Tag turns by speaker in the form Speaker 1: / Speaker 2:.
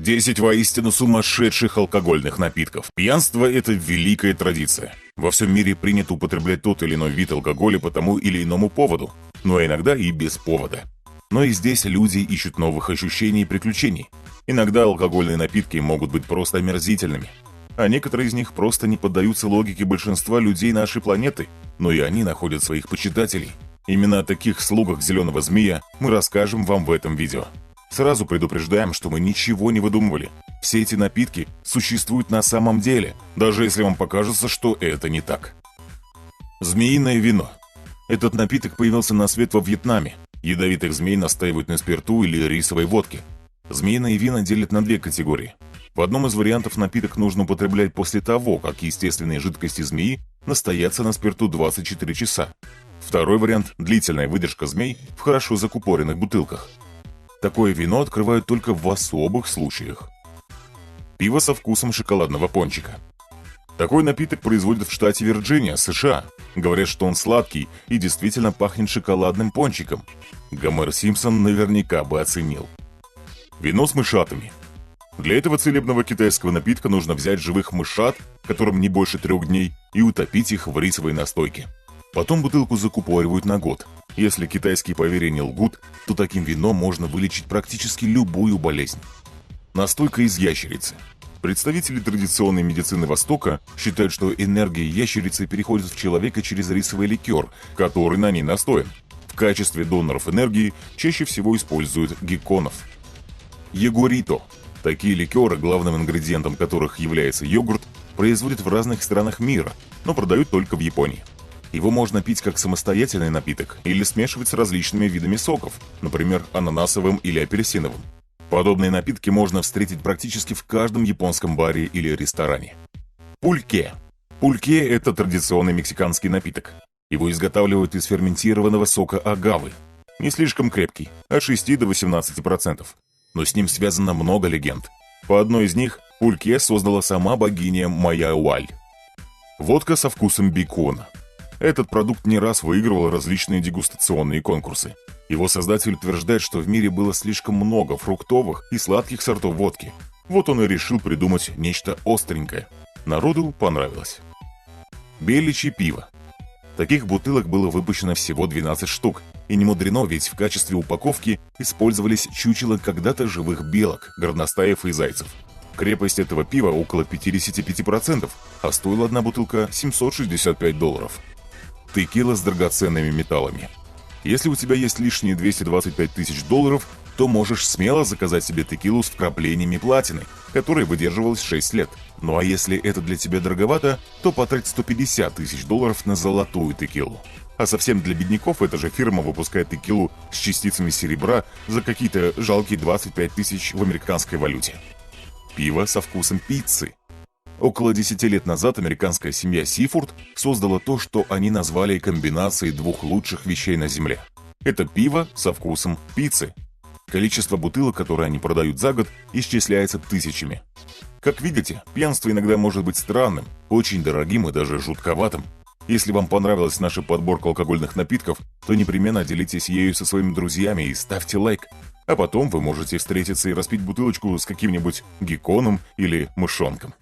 Speaker 1: 10 воистину сумасшедших алкогольных напитков. Пьянство – это великая традиция. Во всем мире принято употреблять тот или иной вид алкоголя по тому или иному поводу, но иногда и без повода. Но и здесь люди ищут новых ощущений и приключений. Иногда алкогольные напитки могут быть просто омерзительными, а некоторые из них просто не поддаются логике большинства людей нашей планеты, но и они находят своих почитателей. Именно о таких слугах зеленого змея мы расскажем вам в этом видео. Сразу предупреждаем, что мы ничего не выдумывали. Все эти напитки существуют на самом деле, даже если вам покажется, что это не так. Змеиное вино. Этот напиток появился на свет во Вьетнаме. Ядовитых змей настаивают на спирту или рисовой водке. Змеиные вина делят на две категории. В одном из вариантов напиток нужно употреблять после того, как естественные жидкости змеи настоятся на спирту 24 часа. Второй вариант – длительная выдержка змей в хорошо закупоренных бутылках. Такое вино открывают только в особых случаях. Пиво со вкусом шоколадного пончика. Такой напиток производят в штате Вирджиния, США. Говорят, что он сладкий и действительно пахнет шоколадным пончиком. Гомер Симпсон наверняка бы оценил. Вино с мышатами. Для этого целебного китайского напитка нужно взять живых мышат, которым не больше 3 дней, и утопить их в рисовой настойке. Потом бутылку закупоривают на год. Если китайские поверья не лгут, то таким вином можно вылечить практически любую болезнь. Настойка из ящерицы. Представители традиционной медицины Востока считают, что энергия ящерицы переходит в человека через рисовый ликер, который на ней настоен. В качестве доноров энергии чаще всего используют гекконов. Йогурито. Такие ликеры, главным ингредиентом которых является йогурт, производят в разных странах мира, но продают только в Японии. Его можно пить как самостоятельный напиток или смешивать с различными видами соков, например, ананасовым или апельсиновым. Подобные напитки можно встретить практически в каждом японском баре или ресторане. Пульке. Пульке – это традиционный мексиканский напиток. Его изготавливают из ферментированного сока агавы. Не слишком крепкий, от 6 до 18%. Но с ним связано много легенд. По одной из них пульке создала сама богиня Майя-Уаль. Водка со вкусом бекона. Этот продукт не раз выигрывал различные дегустационные конкурсы. Его создатель утверждает, что в мире было слишком много фруктовых и сладких сортов водки. Вот он и решил придумать нечто остренькое. Народу понравилось. Беличье пиво. Таких бутылок было выпущено всего 12 штук. И не мудрено, ведь в качестве упаковки использовались чучела когда-то живых белок, горностаев и зайцев. Крепость этого пива около 55%, а стоила одна бутылка $765. Текила с драгоценными металлами. Если у тебя есть лишние $225 тысяч, то можешь смело заказать себе текилу с вкраплениями платины, которая выдерживалась 6 лет. Ну а если это для тебя дороговато, то потрать $150 тысяч на золотую текилу. А совсем для бедняков эта же фирма выпускает текилу с частицами серебра за какие-то жалкие 25 тысяч в американской валюте. Пиво со вкусом пиццы. Около 10 лет назад американская семья Сифорд создала то, что они назвали комбинацией двух лучших вещей на Земле. Это пиво со вкусом пиццы. Количество бутылок, которые они продают за год, исчисляется тысячами. Как видите, пьянство иногда может быть странным, очень дорогим и даже жутковатым. Если вам понравилась наша подборка алкогольных напитков, то непременно делитесь ею со своими друзьями и ставьте лайк. А потом вы можете встретиться и распить бутылочку с каким-нибудь гекконом или мышонком.